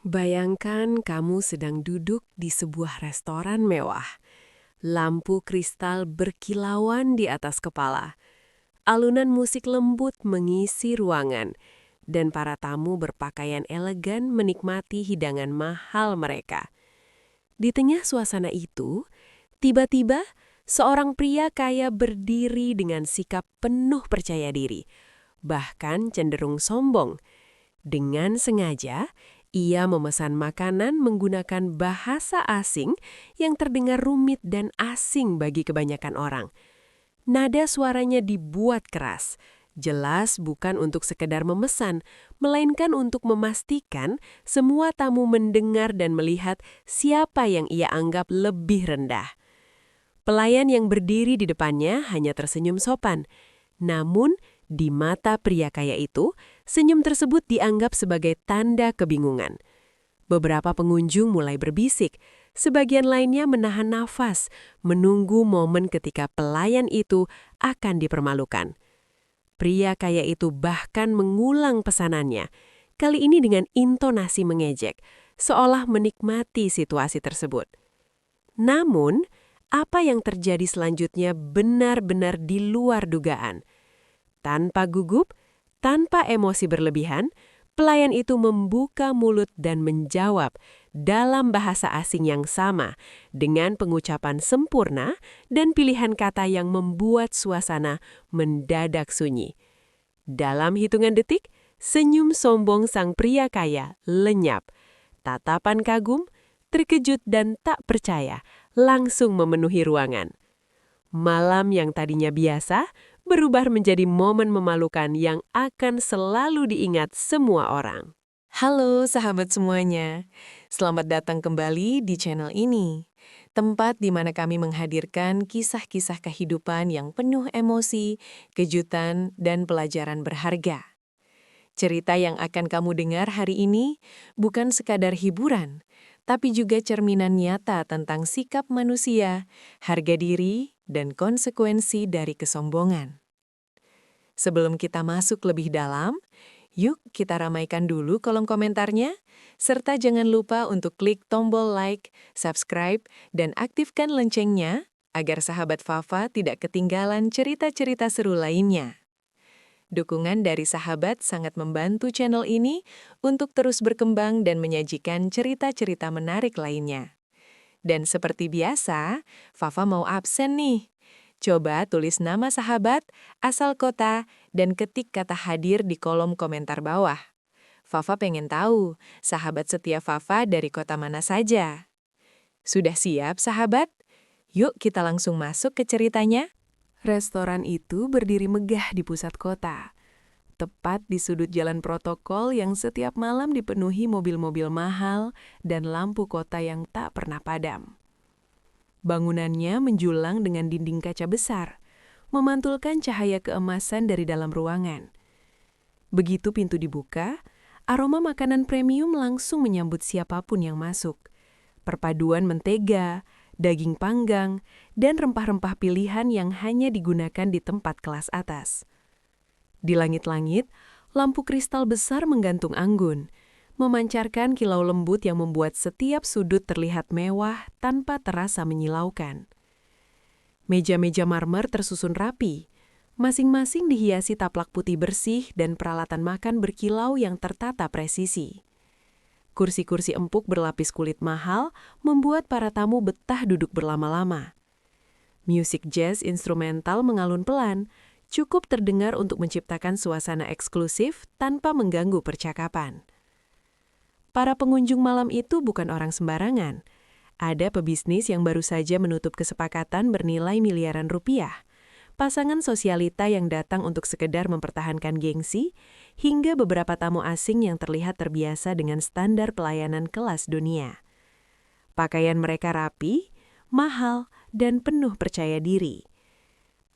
Bayangkan kamu sedang duduk di sebuah restoran mewah. Lampu kristal berkilauan di atas kepala. Alunan musik lembut mengisi ruangan. Dan para tamu berpakaian elegan menikmati hidangan mahal mereka. Di tengah suasana itu, tiba-tiba seorang pria kaya berdiri dengan sikap penuh percaya diri. Bahkan cenderung sombong. Dengan sengaja, ia memesan makanan menggunakan bahasa asing yang terdengar rumit dan asing bagi kebanyakan orang. Nada suaranya dibuat keras, jelas bukan untuk sekedar memesan, melainkan untuk memastikan semua tamu mendengar dan melihat siapa yang ia anggap lebih rendah. Pelayan yang berdiri di depannya hanya tersenyum sopan. Namun, di mata pria kaya itu, senyum tersebut dianggap sebagai tanda kebingungan. Beberapa pengunjung mulai berbisik, sebagian lainnya menahan nafas, menunggu momen ketika pelayan itu akan dipermalukan. Pria kaya itu bahkan mengulang pesanannya, kali ini dengan intonasi mengejek, seolah menikmati situasi tersebut. Namun, apa yang terjadi selanjutnya benar-benar di luar dugaan. Tanpa gugup, tanpa emosi berlebihan, pelayan itu membuka mulut dan menjawab dalam bahasa asing yang sama dengan pengucapan sempurna dan pilihan kata yang membuat suasana mendadak sunyi. Dalam hitungan detik, senyum sombong sang pria kaya lenyap. Tatapan kagum, terkejut dan tak percaya langsung memenuhi ruangan. Malam yang tadinya biasa berubah menjadi momen memalukan yang akan selalu diingat semua orang. Halo sahabat semuanya, selamat datang kembali di channel ini. Tempat di mana kami menghadirkan kisah-kisah kehidupan yang penuh emosi, kejutan, dan pelajaran berharga. Cerita yang akan kamu dengar hari ini bukan sekadar hiburan, tapi juga cerminan nyata tentang sikap manusia, harga diri, dan konsekuensi dari kesombongan. Sebelum kita masuk lebih dalam, yuk kita ramaikan dulu kolom komentarnya, serta jangan lupa untuk klik tombol like, subscribe, dan aktifkan loncengnya agar sahabat Fafa tidak ketinggalan cerita-cerita seru lainnya. Dukungan dari sahabat sangat membantu channel ini untuk terus berkembang dan menyajikan cerita-cerita menarik lainnya. Dan seperti biasa, Fafa mau absen nih. Coba tulis nama sahabat, asal kota, dan ketik kata hadir di kolom komentar bawah. Fafa pengen tahu, sahabat setia Fafa dari kota mana saja. Sudah siap, sahabat? Yuk kita langsung masuk ke ceritanya. Restoran itu berdiri megah di pusat kota, tepat di sudut jalan protokol yang setiap malam dipenuhi mobil-mobil mahal dan lampu kota yang tak pernah padam. Bangunannya menjulang dengan dinding kaca besar, memantulkan cahaya keemasan dari dalam ruangan. Begitu pintu dibuka, aroma makanan premium langsung menyambut siapapun yang masuk. Perpaduan mentega, daging panggang, dan rempah-rempah pilihan yang hanya digunakan di tempat kelas atas. Di langit-langit, lampu kristal besar menggantung anggun, memancarkan kilau lembut yang membuat setiap sudut terlihat mewah tanpa terasa menyilaukan. Meja-meja marmer tersusun rapi, masing-masing dihiasi taplak putih bersih dan peralatan makan berkilau yang tertata presisi. Kursi-kursi empuk berlapis kulit mahal membuat para tamu betah duduk berlama-lama. Musik jazz instrumental mengalun pelan, cukup terdengar untuk menciptakan suasana eksklusif tanpa mengganggu percakapan. Para pengunjung malam itu bukan orang sembarangan. Ada pebisnis yang baru saja menutup kesepakatan bernilai miliaran rupiah, pasangan sosialita yang datang untuk sekedar mempertahankan gengsi, hingga beberapa tamu asing yang terlihat terbiasa dengan standar pelayanan kelas dunia. Pakaian mereka rapi, mahal, dan penuh percaya diri.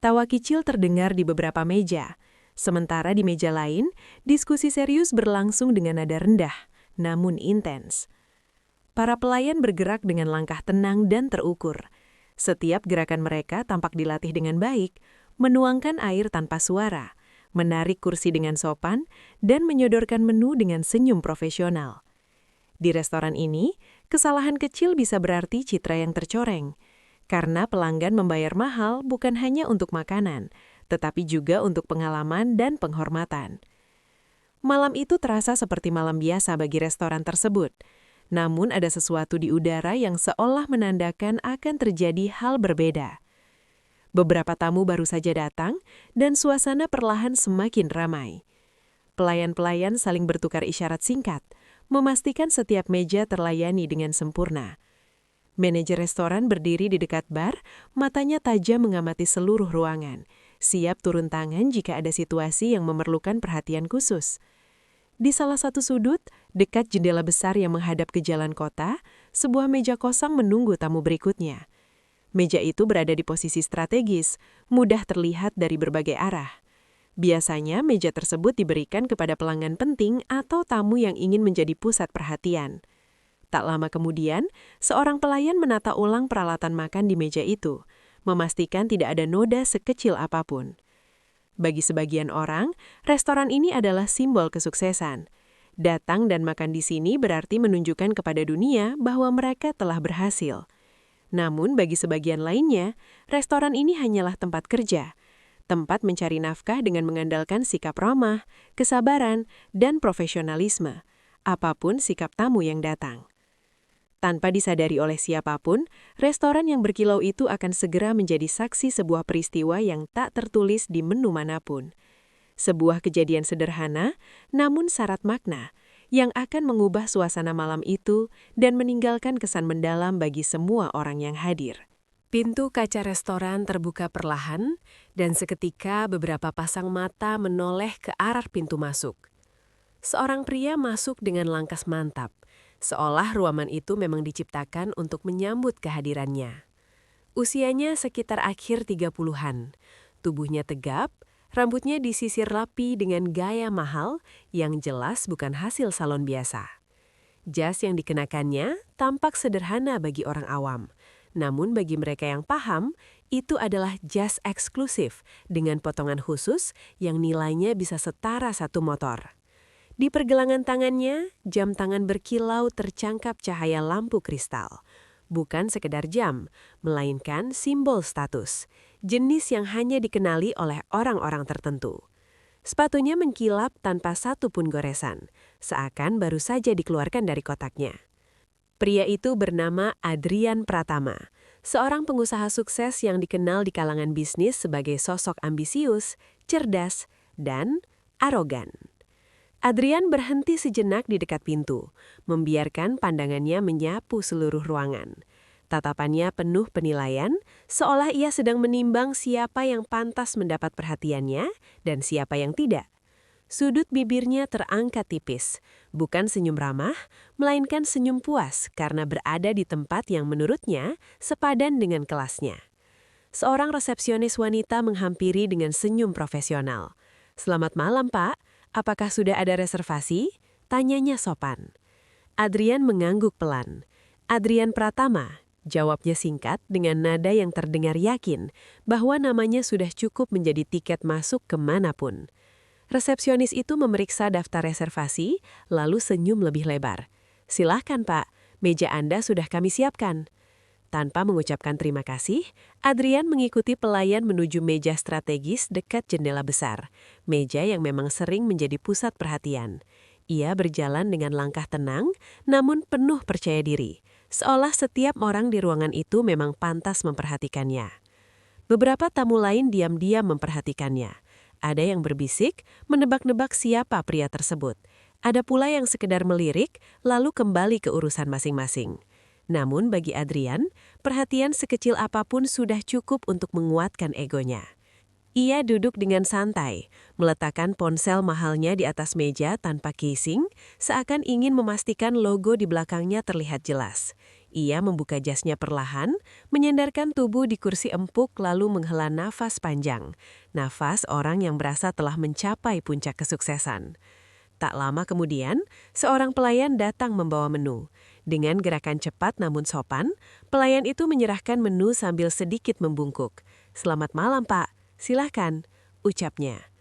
Tawa kicil terdengar di beberapa meja, sementara di meja lain, diskusi serius berlangsung dengan nada rendah, namun intens. Para pelayan bergerak dengan langkah tenang dan terukur. Setiap gerakan mereka tampak dilatih dengan baik, menuangkan air tanpa suara, menarik kursi dengan sopan, dan menyodorkan menu dengan senyum profesional. Di restoran ini, kesalahan kecil bisa berarti citra yang tercoreng. Karena pelanggan membayar mahal bukan hanya untuk makanan, tetapi juga untuk pengalaman dan penghormatan. Malam itu terasa seperti malam biasa bagi restoran tersebut. Namun ada sesuatu di udara yang seolah menandakan akan terjadi hal berbeda. Beberapa tamu baru saja datang, dan suasana perlahan semakin ramai. Pelayan-pelayan saling bertukar isyarat singkat, memastikan setiap meja terlayani dengan sempurna. Manajer restoran berdiri di dekat bar, matanya tajam mengamati seluruh ruangan, siap turun tangan jika ada situasi yang memerlukan perhatian khusus. Di salah satu sudut, dekat jendela besar yang menghadap ke jalan kota, sebuah meja kosong menunggu tamu berikutnya. Meja itu berada di posisi strategis, mudah terlihat dari berbagai arah. Biasanya, meja tersebut diberikan kepada pelanggan penting atau tamu yang ingin menjadi pusat perhatian. Tak lama kemudian, seorang pelayan menata ulang peralatan makan di meja itu, memastikan tidak ada noda sekecil apapun. Bagi sebagian orang, restoran ini adalah simbol kesuksesan. Datang dan makan di sini berarti menunjukkan kepada dunia bahwa mereka telah berhasil. Namun bagi sebagian lainnya, restoran ini hanyalah tempat kerja, tempat mencari nafkah dengan mengandalkan sikap ramah, kesabaran, dan profesionalisme, apapun sikap tamu yang datang. Tanpa disadari oleh siapapun, restoran yang berkilau itu akan segera menjadi saksi sebuah peristiwa yang tak tertulis di menu manapun. Sebuah kejadian sederhana, namun syarat makna, yang akan mengubah suasana malam itu dan meninggalkan kesan mendalam bagi semua orang yang hadir. Pintu kaca restoran terbuka perlahan, dan seketika beberapa pasang mata menoleh ke arah pintu masuk. Seorang pria masuk dengan langkah mantap, seolah ruangan itu memang diciptakan untuk menyambut kehadirannya. Usianya sekitar akhir 30-an, tubuhnya tegap, rambutnya disisir rapi dengan gaya mahal yang jelas bukan hasil salon biasa. Jas yang dikenakannya tampak sederhana bagi orang awam. Namun bagi mereka yang paham, itu adalah jas eksklusif dengan potongan khusus yang nilainya bisa setara satu motor. Di pergelangan tangannya, jam tangan berkilau tercangkap cahaya lampu kristal. Bukan sekedar jam, melainkan simbol status, jenis yang hanya dikenali oleh orang-orang tertentu. Sepatunya mengkilap tanpa satu pun goresan, seakan baru saja dikeluarkan dari kotaknya. Pria itu bernama Adrian Pratama, seorang pengusaha sukses yang dikenal di kalangan bisnis sebagai sosok ambisius, cerdas, dan arogan. Adrian berhenti sejenak di dekat pintu, membiarkan pandangannya menyapu seluruh ruangan. Tatapannya penuh penilaian, seolah ia sedang menimbang siapa yang pantas mendapat perhatiannya dan siapa yang tidak. Sudut bibirnya terangkat tipis, bukan senyum ramah, melainkan senyum puas karena berada di tempat yang menurutnya sepadan dengan kelasnya. Seorang resepsionis wanita menghampiri dengan senyum profesional. "Selamat malam, Pak. Apakah sudah ada reservasi?" tanyanya sopan. Adrian mengangguk pelan. "Adrian Pratama," jawabnya singkat dengan nada yang terdengar yakin bahwa namanya sudah cukup menjadi tiket masuk kemanapun. Resepsionis itu memeriksa daftar reservasi, lalu senyum lebih lebar. "Silahkan, Pak, meja Anda sudah kami siapkan." Tanpa mengucapkan terima kasih, Adrian mengikuti pelayan menuju meja strategis dekat jendela besar, meja yang memang sering menjadi pusat perhatian. Ia berjalan dengan langkah tenang, namun penuh percaya diri, seolah setiap orang di ruangan itu memang pantas memperhatikannya. Beberapa tamu lain diam-diam memperhatikannya. Ada yang berbisik, menebak-nebak siapa pria tersebut. Ada pula yang sekedar melirik, lalu kembali ke urusan masing-masing. Namun bagi Adrian, perhatian sekecil apapun sudah cukup untuk menguatkan egonya. Ia duduk dengan santai, meletakkan ponsel mahalnya di atas meja tanpa casing, seakan ingin memastikan logo di belakangnya terlihat jelas. Ia membuka jasnya perlahan, menyandarkan tubuh di kursi empuk lalu menghela nafas panjang. Nafas orang yang merasa telah mencapai puncak kesuksesan. Tak lama kemudian, seorang pelayan datang membawa menu. Dengan gerakan cepat namun sopan, pelayan itu menyerahkan menu sambil sedikit membungkuk. "Selamat malam, Pak. Silahkan," ucapnya.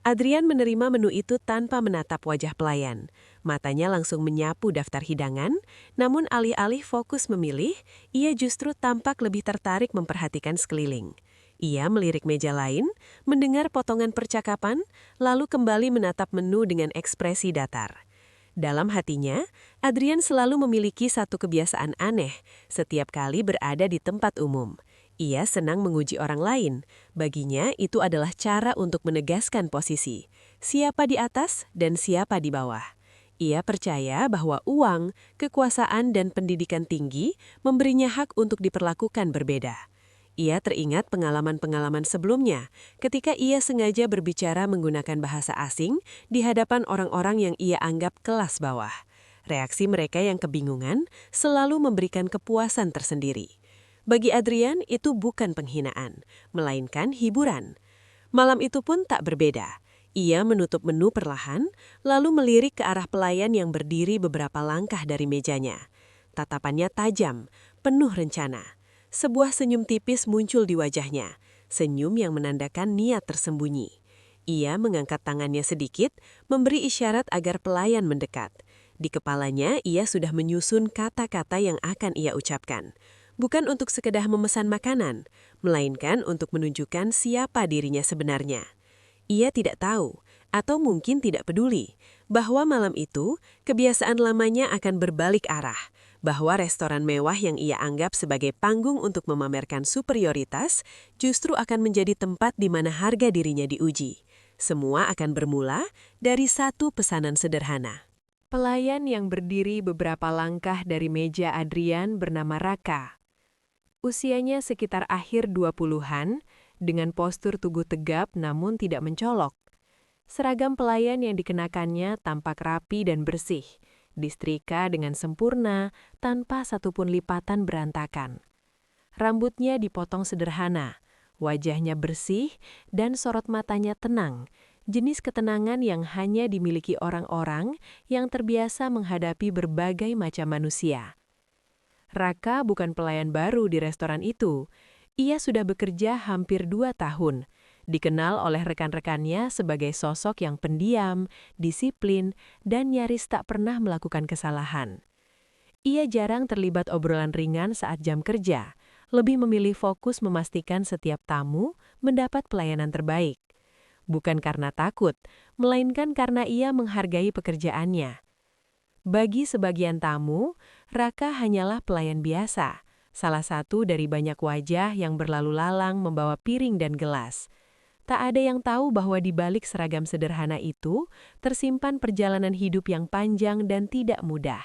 Adrian menerima menu itu tanpa menatap wajah pelayan. Matanya langsung menyapu daftar hidangan, namun alih-alih fokus memilih, ia justru tampak lebih tertarik memperhatikan sekeliling. Ia melirik meja lain, mendengar potongan percakapan, lalu kembali menatap menu dengan ekspresi datar. Dalam hatinya, Adrian selalu memiliki satu kebiasaan aneh setiap kali berada di tempat umum. Ia senang menguji orang lain. Baginya, itu adalah cara untuk menegaskan posisi. Siapa di atas dan siapa di bawah. Ia percaya bahwa uang, kekuasaan, dan pendidikan tinggi memberinya hak untuk diperlakukan berbeda. Ia teringat pengalaman-pengalaman sebelumnya ketika ia sengaja berbicara menggunakan bahasa asing di hadapan orang-orang yang ia anggap kelas bawah. Reaksi mereka yang kebingungan selalu memberikan kepuasan tersendiri. Bagi Adrian, itu bukan penghinaan, melainkan hiburan. Malam itu pun tak berbeda. Ia menutup menu perlahan, lalu melirik ke arah pelayan yang berdiri beberapa langkah dari mejanya. Tatapannya tajam, penuh rencana. Sebuah senyum tipis muncul di wajahnya, senyum yang menandakan niat tersembunyi. Ia mengangkat tangannya sedikit, memberi isyarat agar pelayan mendekat. Di kepalanya, ia sudah menyusun kata-kata yang akan ia ucapkan. Bukan untuk sekedar memesan makanan, melainkan untuk menunjukkan siapa dirinya sebenarnya. Ia tidak tahu, atau mungkin tidak peduli, bahwa malam itu kebiasaan lamanya akan berbalik arah, bahwa restoran mewah yang ia anggap sebagai panggung untuk memamerkan superioritas justru akan menjadi tempat di mana harga dirinya diuji. Semua akan bermula dari satu pesanan sederhana. Pelayan yang berdiri beberapa langkah dari meja Adrian bernama Raka. Usianya sekitar akhir 20-an, dengan postur tubuh tegap namun tidak mencolok. Seragam pelayan yang dikenakannya tampak rapi dan bersih, disetrika dengan sempurna tanpa satupun lipatan berantakan. Rambutnya dipotong sederhana, wajahnya bersih dan sorot matanya tenang, jenis ketenangan yang hanya dimiliki orang-orang yang terbiasa menghadapi berbagai macam manusia. Raka bukan pelayan baru di restoran itu. Ia sudah bekerja hampir 2 tahun, dikenal oleh rekan-rekannya sebagai sosok yang pendiam, disiplin, dan nyaris tak pernah melakukan kesalahan. Ia jarang terlibat obrolan ringan saat jam kerja, lebih memilih fokus memastikan setiap tamu mendapat pelayanan terbaik. Bukan karena takut, melainkan karena ia menghargai pekerjaannya. Bagi sebagian tamu, Raka hanyalah pelayan biasa, salah satu dari banyak wajah yang berlalu lalang membawa piring dan gelas. Tak ada yang tahu bahwa di balik seragam sederhana itu tersimpan perjalanan hidup yang panjang dan tidak mudah.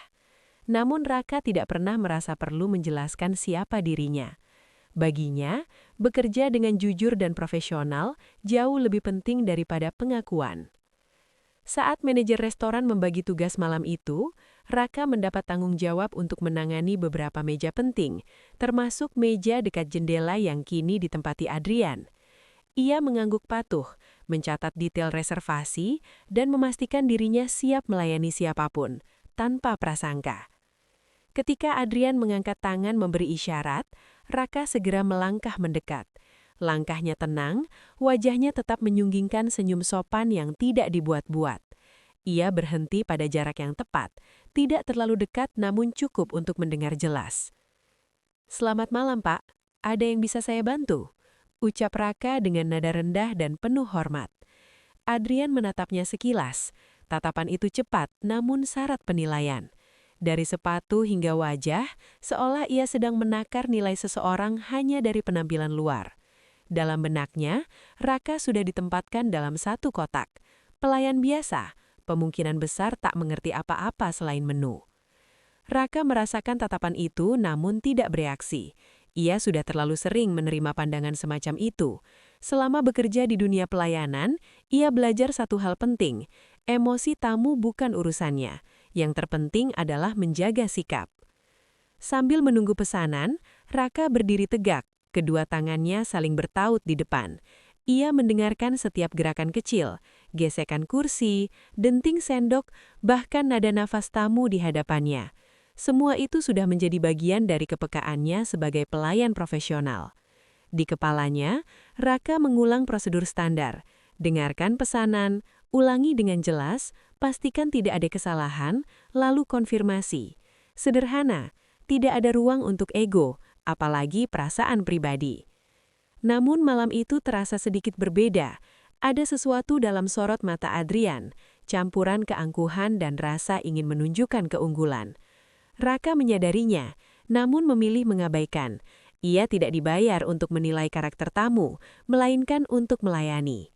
Namun Raka tidak pernah merasa perlu menjelaskan siapa dirinya. Baginya, bekerja dengan jujur dan profesional jauh lebih penting daripada pengakuan. Saat manajer restoran membagi tugas malam itu, Raka mendapat tanggung jawab untuk menangani beberapa meja penting, termasuk meja dekat jendela yang kini ditempati Adrian. Ia mengangguk patuh, mencatat detail reservasi, dan memastikan dirinya siap melayani siapapun, tanpa prasangka. Ketika Adrian mengangkat tangan memberi isyarat, Raka segera melangkah mendekat. Langkahnya tenang, wajahnya tetap menyunggingkan senyum sopan yang tidak dibuat-buat. Ia berhenti pada jarak yang tepat, tidak terlalu dekat namun cukup untuk mendengar jelas. "Selamat malam, Pak. Ada yang bisa saya bantu?" ucap Raka dengan nada rendah dan penuh hormat. Adrian menatapnya sekilas. Tatapan itu cepat namun syarat penilaian. Dari sepatu hingga wajah, seolah ia sedang menakar nilai seseorang hanya dari penampilan luar. Dalam benaknya, Raka sudah ditempatkan dalam satu kotak. Pelayan biasa, kemungkinan besar tak mengerti apa-apa selain menu. Raka merasakan tatapan itu namun tidak bereaksi. Ia sudah terlalu sering menerima pandangan semacam itu. Selama bekerja di dunia pelayanan, ia belajar satu hal penting. Emosi tamu bukan urusannya. Yang terpenting adalah menjaga sikap. Sambil menunggu pesanan, Raka berdiri tegak. Kedua tangannya saling bertaut di depan. Ia mendengarkan setiap gerakan kecil, gesekan kursi, denting sendok, bahkan nada nafas tamu di hadapannya. Semua itu sudah menjadi bagian dari kepekaannya sebagai pelayan profesional. Di kepalanya, Raka mengulang prosedur standar. Dengarkan pesanan, ulangi dengan jelas, pastikan tidak ada kesalahan, lalu konfirmasi. Sederhana, tidak ada ruang untuk ego, apalagi perasaan pribadi. Namun malam itu terasa sedikit berbeda. Ada sesuatu dalam sorot mata Adrian, campuran keangkuhan dan rasa ingin menunjukkan keunggulan. Raka menyadarinya, namun memilih mengabaikan. Ia tidak dibayar untuk menilai karakter tamu, melainkan untuk melayani.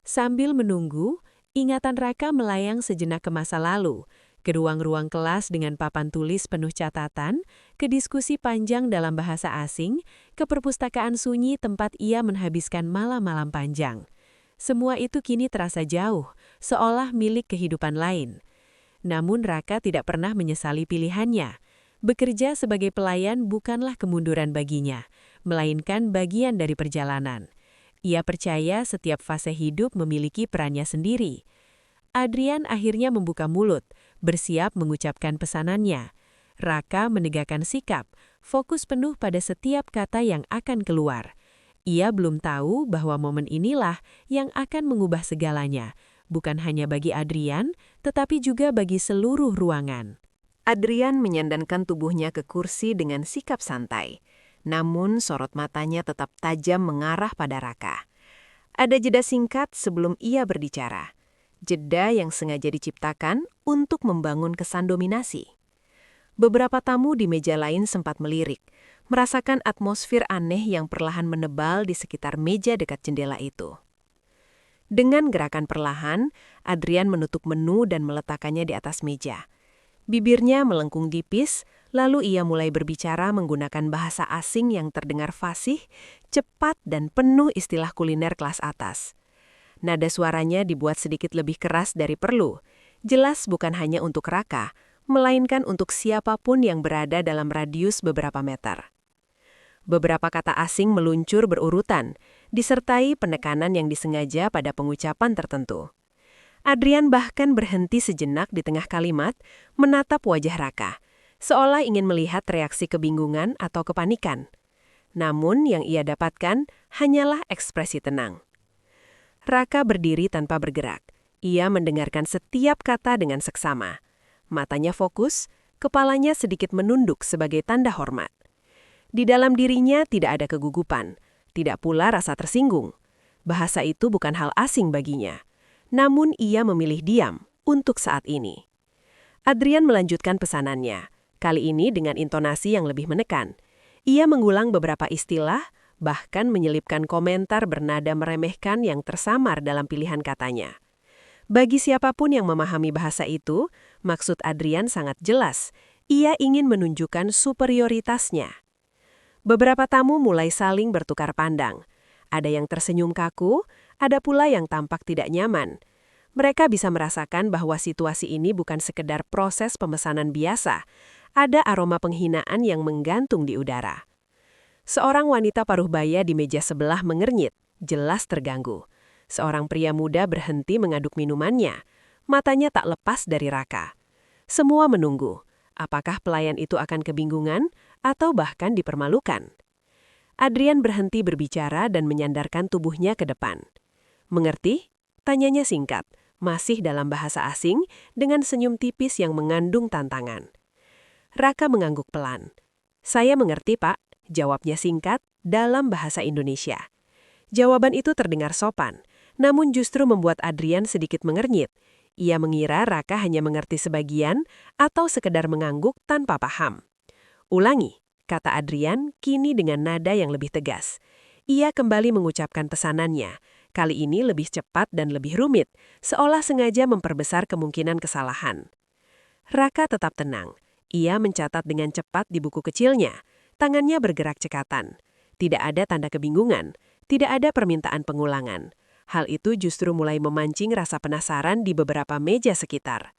Sambil menunggu, ingatan Raka melayang sejenak ke masa lalu, ke ruang-ruang kelas dengan papan tulis penuh catatan, ke diskusi panjang dalam bahasa asing, ke perpustakaan sunyi tempat ia menghabiskan malam-malam panjang. Semua itu kini terasa jauh, seolah milik kehidupan lain. Namun Raka tidak pernah menyesali pilihannya. Bekerja sebagai pelayan bukanlah kemunduran baginya, melainkan bagian dari perjalanan. Ia percaya setiap fase hidup memiliki perannya sendiri. Adrian akhirnya membuka mulut, bersiap mengucapkan pesanannya. Raka menegakkan sikap, fokus penuh pada setiap kata yang akan keluar. Ia belum tahu bahwa momen inilah yang akan mengubah segalanya, bukan hanya bagi Adrian, tetapi juga bagi seluruh ruangan. Adrian menyandangkan tubuhnya ke kursi dengan sikap santai. Namun sorot matanya tetap tajam mengarah pada Raka. Ada jeda singkat sebelum ia berbicara. Jeda yang sengaja diciptakan untuk membangun kesan dominasi. Beberapa tamu di meja lain sempat melirik, merasakan atmosfer aneh yang perlahan menebal di sekitar meja dekat jendela itu. Dengan gerakan perlahan, Adrian menutup menu dan meletakkannya di atas meja. Bibirnya melengkung tipis, lalu ia mulai berbicara menggunakan bahasa asing yang terdengar fasih, cepat, dan penuh istilah kuliner kelas atas. Nada suaranya dibuat sedikit lebih keras dari perlu. Jelas bukan hanya untuk Raka, melainkan untuk siapapun yang berada dalam radius beberapa meter. Beberapa kata asing meluncur berurutan, disertai penekanan yang disengaja pada pengucapan tertentu. Adrian bahkan berhenti sejenak di tengah kalimat, menatap wajah Raka, seolah ingin melihat reaksi kebingungan atau kepanikan. Namun yang ia dapatkan hanyalah ekspresi tenang. Raka berdiri tanpa bergerak. Ia mendengarkan setiap kata dengan seksama. Matanya fokus, kepalanya sedikit menunduk sebagai tanda hormat. Di dalam dirinya tidak ada kegugupan, tidak pula rasa tersinggung. Bahasa itu bukan hal asing baginya. Namun ia memilih diam untuk saat ini. Adrian melanjutkan pesanannya, kali ini dengan intonasi yang lebih menekan. Ia mengulang beberapa istilah, bahkan menyelipkan komentar bernada meremehkan yang tersamar dalam pilihan katanya. Bagi siapapun yang memahami bahasa itu, maksud Adrian sangat jelas. Ia ingin menunjukkan superioritasnya. Beberapa tamu mulai saling bertukar pandang. Ada yang tersenyum kaku, ada pula yang tampak tidak nyaman. Mereka bisa merasakan bahwa situasi ini bukan sekedar proses pemesanan biasa. Ada aroma penghinaan yang menggantung di udara. Seorang wanita paruh baya di meja sebelah mengernyit, jelas terganggu. Seorang pria muda berhenti mengaduk minumannya. Matanya tak lepas dari Raka. Semua menunggu. Apakah pelayan itu akan kebingungan atau bahkan dipermalukan? Adrian berhenti berbicara dan menyandarkan tubuhnya ke depan. "Mengerti?" Tanyanya singkat, masih dalam bahasa asing, dengan senyum tipis yang mengandung tantangan. Raka mengangguk pelan. "Saya mengerti, Pak," jawabnya singkat, dalam bahasa Indonesia. Jawaban itu terdengar sopan, namun justru membuat Adrian sedikit mengernyit. Ia mengira Raka hanya mengerti sebagian atau sekedar mengangguk tanpa paham. "Ulangi," kata Adrian, kini dengan nada yang lebih tegas. Ia kembali mengucapkan pesanannya, kali ini lebih cepat dan lebih rumit, seolah sengaja memperbesar kemungkinan kesalahan. Raka tetap tenang. Ia mencatat dengan cepat di buku kecilnya. Tangannya bergerak cekatan. Tidak ada tanda kebingungan, tidak ada permintaan pengulangan. Hal itu justru mulai memancing rasa penasaran di beberapa meja sekitar.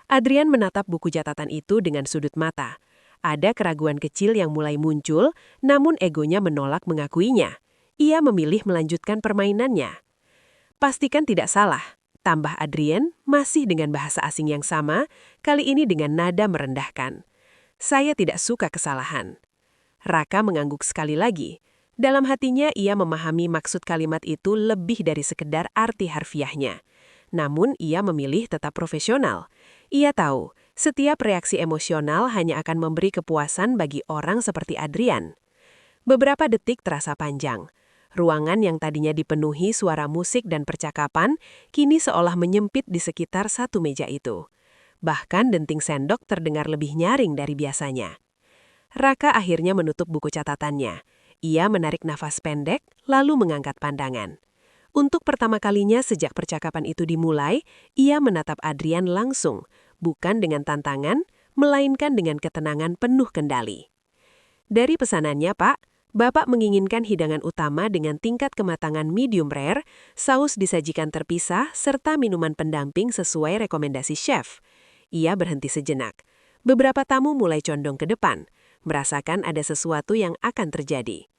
Adrian menatap buku catatan itu dengan sudut mata. Ada keraguan kecil yang mulai muncul, namun egonya menolak mengakuinya. Ia memilih melanjutkan permainannya. "Pastikan tidak salah," tambah Adrian, masih dengan bahasa asing yang sama, kali ini dengan nada merendahkan. "Saya tidak suka kesalahan." Raka mengangguk sekali lagi. Dalam hatinya ia memahami maksud kalimat itu lebih dari sekedar arti harfiahnya. Namun ia memilih tetap profesional. Ia tahu, setiap reaksi emosional hanya akan memberi kepuasan bagi orang seperti Adrian. Beberapa detik terasa panjang. Ruangan yang tadinya dipenuhi suara musik dan percakapan, kini seolah menyempit di sekitar satu meja itu. Bahkan denting sendok terdengar lebih nyaring dari biasanya. Raka akhirnya menutup buku catatannya. Ia menarik nafas pendek, lalu mengangkat pandangan. Untuk pertama kalinya sejak percakapan itu dimulai, ia menatap Adrian langsung, bukan dengan tantangan, melainkan dengan ketenangan penuh kendali. Dari pesanannya, Pak, Bapak menginginkan hidangan utama dengan tingkat kematangan medium rare, saus disajikan terpisah, serta minuman pendamping sesuai rekomendasi chef. Ia berhenti sejenak. Beberapa tamu mulai condong ke depan, merasakan ada sesuatu yang akan terjadi.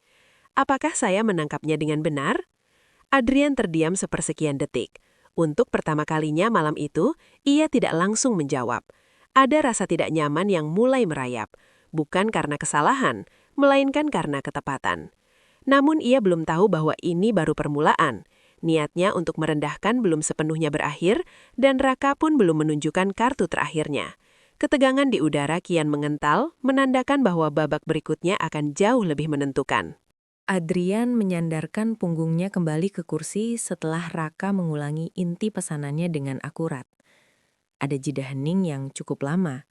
Apakah saya menangkapnya dengan benar? Adrian terdiam sepersekian detik. Untuk pertama kalinya malam itu, ia tidak langsung menjawab. Ada rasa tidak nyaman yang mulai merayap, bukan karena kesalahan, melainkan karena ketepatan. Namun ia belum tahu bahwa ini baru permulaan. Niatnya untuk merendahkan belum sepenuhnya berakhir, dan Raka pun belum menunjukkan kartu terakhirnya. Ketegangan di udara kian mengental, menandakan bahwa babak berikutnya akan jauh lebih menentukan. Adrian menyandarkan punggungnya kembali ke kursi setelah Raka mengulangi inti pesanannya dengan akurat. Ada jeda hening yang cukup lama,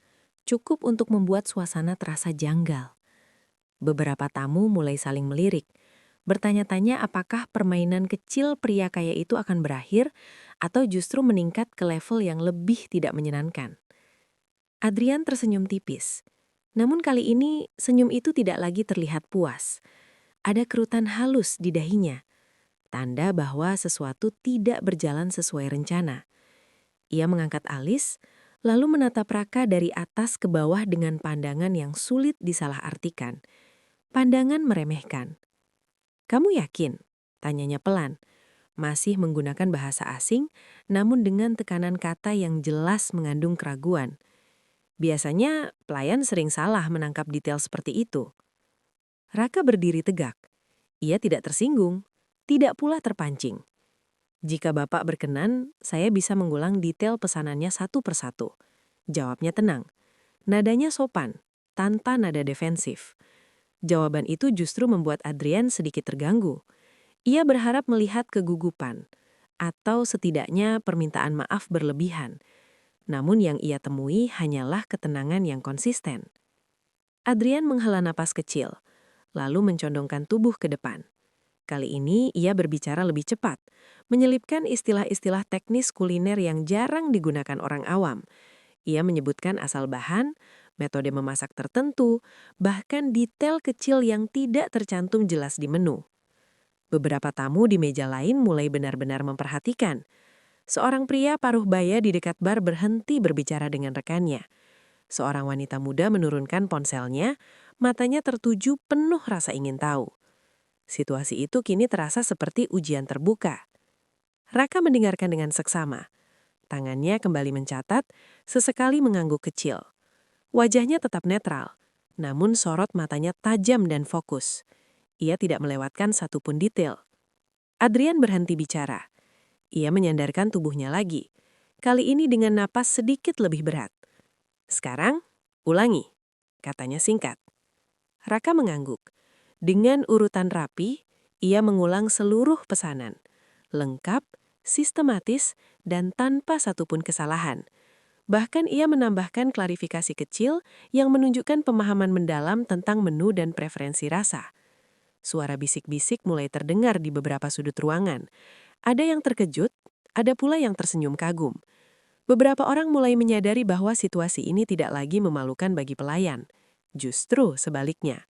cukup untuk membuat suasana terasa janggal. Beberapa tamu mulai saling melirik, bertanya-tanya apakah permainan kecil pria kaya itu akan berakhir atau justru meningkat ke level yang lebih tidak menyenangkan. Adrian tersenyum tipis, namun kali ini senyum itu tidak lagi terlihat puas. Ada kerutan halus di dahinya, tanda bahwa sesuatu tidak berjalan sesuai rencana. Ia mengangkat alis, lalu menatap Raka dari atas ke bawah dengan pandangan yang sulit disalahartikan. Pandangan meremehkan. "Kamu yakin?" tanyanya pelan. Masih menggunakan bahasa asing, namun dengan tekanan kata yang jelas mengandung keraguan. Biasanya, pelayan sering salah menangkap detail seperti itu. Raka berdiri tegak. Ia tidak tersinggung, tidak pula terpancing. "Jika Bapak berkenan, saya bisa mengulang detail pesanannya satu persatu." Jawabnya tenang. Nadanya sopan, tanpa nada defensif. Jawaban itu justru membuat Adrian sedikit terganggu. Ia berharap melihat kegugupan, atau setidaknya permintaan maaf berlebihan. Namun yang ia temui hanyalah ketenangan yang konsisten. Adrian menghela napas kecil, lalu mencondongkan tubuh ke depan. Kali ini ia berbicara lebih cepat, menyelipkan istilah-istilah teknis kuliner yang jarang digunakan orang awam. Ia menyebutkan asal bahan, metode memasak tertentu, bahkan detail kecil yang tidak tercantum jelas di menu. Beberapa tamu di meja lain mulai benar-benar memperhatikan. Seorang pria paruh baya di dekat bar berhenti berbicara dengan rekannya. Seorang wanita muda menurunkan ponselnya, matanya tertuju penuh rasa ingin tahu. Situasi itu kini terasa seperti ujian terbuka. Raka mendengarkan dengan seksama. Tangannya kembali mencatat, sesekali mengangguk kecil. Wajahnya tetap netral, namun sorot matanya tajam dan fokus. Ia tidak melewatkan satupun detail. Adrian berhenti bicara. Ia menyandarkan tubuhnya lagi. Kali ini dengan napas sedikit lebih berat. "Sekarang, ulangi," katanya singkat. Raka mengangguk. Dengan urutan rapi, ia mengulang seluruh pesanan. Lengkap, sistematis, dan tanpa satupun kesalahan. Bahkan ia menambahkan klarifikasi kecil yang menunjukkan pemahaman mendalam tentang menu dan preferensi rasa. Suara bisik-bisik mulai terdengar di beberapa sudut ruangan. Ada yang terkejut, ada pula yang tersenyum kagum. Beberapa orang mulai menyadari bahwa situasi ini tidak lagi memalukan bagi pelayan. Justru sebaliknya.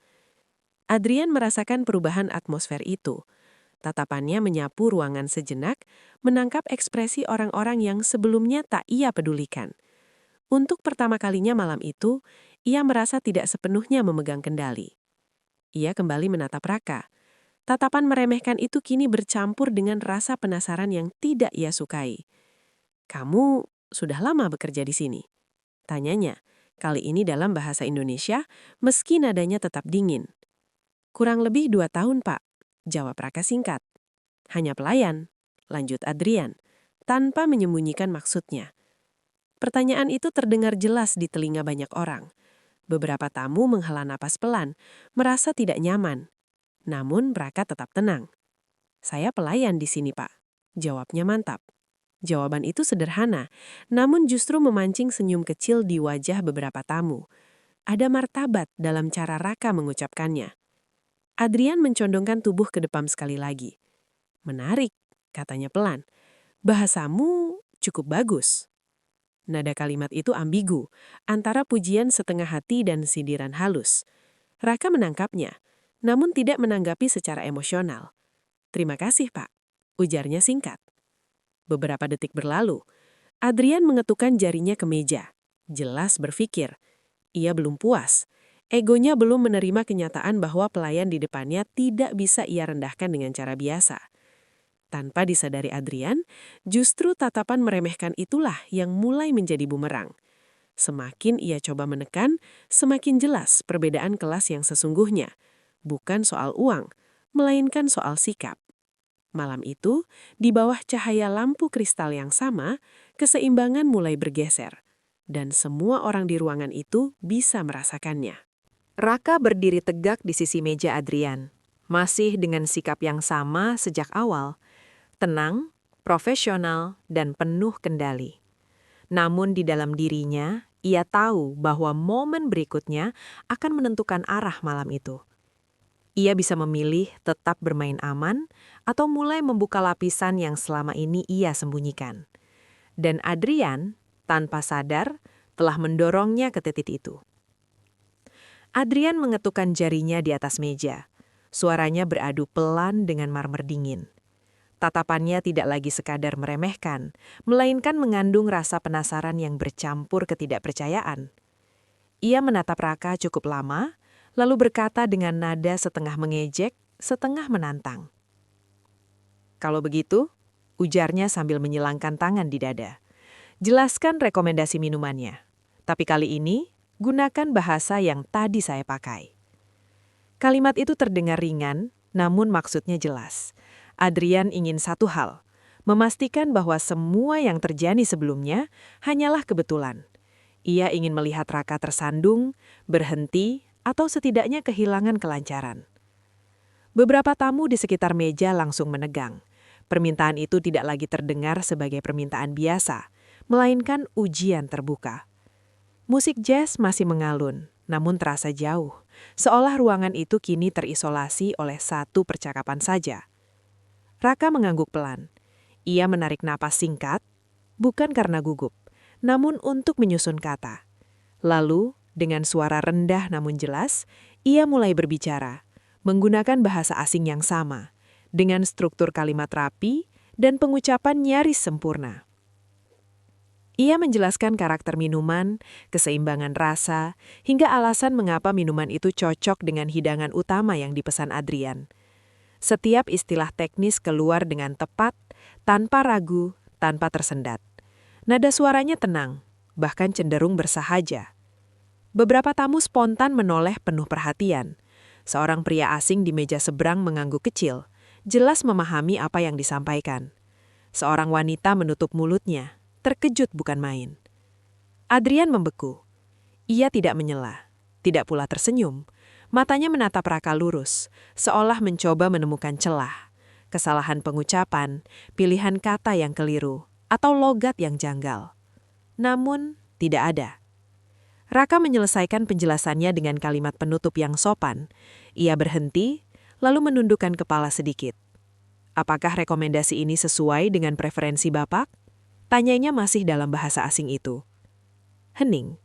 Adrian merasakan perubahan atmosfer itu. Tatapannya menyapu ruangan sejenak, menangkap ekspresi orang-orang yang sebelumnya tak ia pedulikan. Untuk pertama kalinya malam itu, ia merasa tidak sepenuhnya memegang kendali. Ia kembali menatap Raka. Tatapan meremehkan itu kini bercampur dengan rasa penasaran yang tidak ia sukai. "Kamu sudah lama bekerja di sini?" tanyanya, kali ini dalam bahasa Indonesia, meski nadanya tetap dingin. "Kurang lebih 2 tahun, Pak," Jawab Raka singkat. Hanya pelayan, lanjut Adrian, tanpa menyembunyikan maksudnya. Pertanyaan itu terdengar jelas di telinga banyak orang. Beberapa tamu menghela napas pelan, merasa tidak nyaman. Namun Raka tetap tenang. Saya pelayan di sini, Pak. Jawabnya mantap. Jawaban itu sederhana, namun justru memancing senyum kecil di wajah beberapa tamu. Ada martabat dalam cara Raka mengucapkannya. Adrian mencondongkan tubuh ke depan sekali lagi. Menarik, katanya pelan. Bahasamu cukup bagus. Nada kalimat itu ambigu, antara pujian setengah hati dan sindiran halus. Raka menangkapnya, namun tidak menanggapi secara emosional. Terima kasih, Pak. Ujarnya singkat. Beberapa detik berlalu, Adrian mengetukkan jarinya ke meja. Jelas berpikir. Ia belum puas. Egonya belum menerima kenyataan bahwa pelayan di depannya tidak bisa ia rendahkan dengan cara biasa. Tanpa disadari Adrian, justru tatapan meremehkan itulah yang mulai menjadi bumerang. Semakin ia coba menekan, semakin jelas perbedaan kelas yang sesungguhnya. Bukan soal uang, melainkan soal sikap. Malam itu, di bawah cahaya lampu kristal yang sama, keseimbangan mulai bergeser. Dan semua orang di ruangan itu bisa merasakannya. Raka berdiri tegak di sisi meja Adrian, masih dengan sikap yang sama sejak awal, tenang, profesional, dan penuh kendali. Namun di dalam dirinya, ia tahu bahwa momen berikutnya akan menentukan arah malam itu. Ia bisa memilih tetap bermain aman atau mulai membuka lapisan yang selama ini ia sembunyikan. Dan Adrian, tanpa sadar, telah mendorongnya ke titik itu. Adrian mengetukkan jarinya di atas meja. Suaranya beradu pelan dengan marmer dingin. Tatapannya tidak lagi sekadar meremehkan, melainkan mengandung rasa penasaran yang bercampur ketidakpercayaan. Ia menatap Raka cukup lama, lalu berkata dengan nada setengah mengejek, setengah menantang. Kalau begitu, ujarnya sambil menyilangkan tangan di dada. Jelaskan rekomendasi minumannya. Tapi kali ini, gunakan bahasa yang tadi saya pakai. Kalimat itu terdengar ringan, namun maksudnya jelas. Adrian ingin satu hal, memastikan bahwa semua yang terjadi sebelumnya hanyalah kebetulan. Ia ingin melihat Raka tersandung, berhenti, atau setidaknya kehilangan kelancaran. Beberapa tamu di sekitar meja langsung menegang. Permintaan itu tidak lagi terdengar sebagai permintaan biasa, melainkan ujian terbuka. Musik jazz masih mengalun, namun terasa jauh, seolah ruangan itu kini terisolasi oleh satu percakapan saja. Raka mengangguk pelan. Ia menarik napas singkat, bukan karena gugup, namun untuk menyusun kata. Lalu, dengan suara rendah namun jelas, ia mulai berbicara, menggunakan bahasa asing yang sama, dengan struktur kalimat rapi dan pengucapan nyaris sempurna. Ia menjelaskan karakter minuman, keseimbangan rasa, hingga alasan mengapa minuman itu cocok dengan hidangan utama yang dipesan Adrian. Setiap istilah teknis keluar dengan tepat, tanpa ragu, tanpa tersendat. Nada suaranya tenang, bahkan cenderung bersahaja. Beberapa tamu spontan menoleh penuh perhatian. Seorang pria asing di meja seberang mengangguk kecil, jelas memahami apa yang disampaikan. Seorang wanita menutup mulutnya, terkejut bukan main. Adrian membeku. Ia tidak menyela, tidak pula tersenyum. Matanya menatap Raka lurus, seolah mencoba menemukan celah, kesalahan pengucapan, pilihan kata yang keliru, atau logat yang janggal. Namun, tidak ada. Raka menyelesaikan penjelasannya dengan kalimat penutup yang sopan. Ia berhenti, lalu menundukkan kepala sedikit. Apakah rekomendasi ini sesuai dengan preferensi Bapak? Tanyanya masih dalam bahasa asing itu. Hening.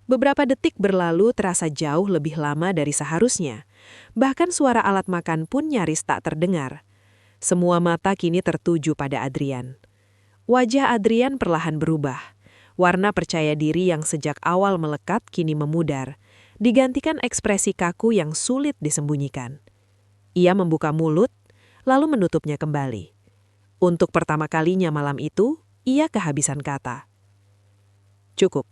Beberapa detik berlalu terasa jauh lebih lama dari seharusnya. Bahkan suara alat makan pun nyaris tak terdengar. Semua mata kini tertuju pada Adrian. Wajah Adrian perlahan berubah. Warna percaya diri yang sejak awal melekat kini memudar, digantikan ekspresi kaku yang sulit disembunyikan. Ia membuka mulut, lalu menutupnya kembali. Untuk pertama kalinya malam itu, ia kehabisan kata. Cukup,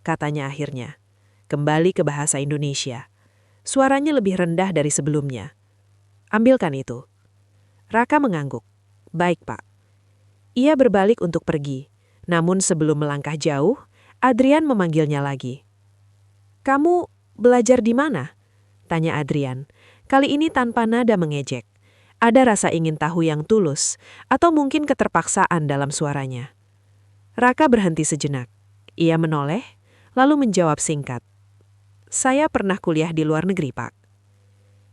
katanya akhirnya. Kembali ke bahasa Indonesia. Suaranya lebih rendah dari sebelumnya. Ambilkan itu. Raka mengangguk. Baik, Pak. Ia berbalik untuk pergi. Namun sebelum melangkah jauh, Adrian memanggilnya lagi. Kamu belajar di mana? Tanya Adrian. Kali ini tanpa nada mengejek. Ada rasa ingin tahu yang tulus, atau mungkin keterpaksaan dalam suaranya. Raka berhenti sejenak. Ia menoleh, lalu menjawab singkat. Saya pernah kuliah di luar negeri, Pak.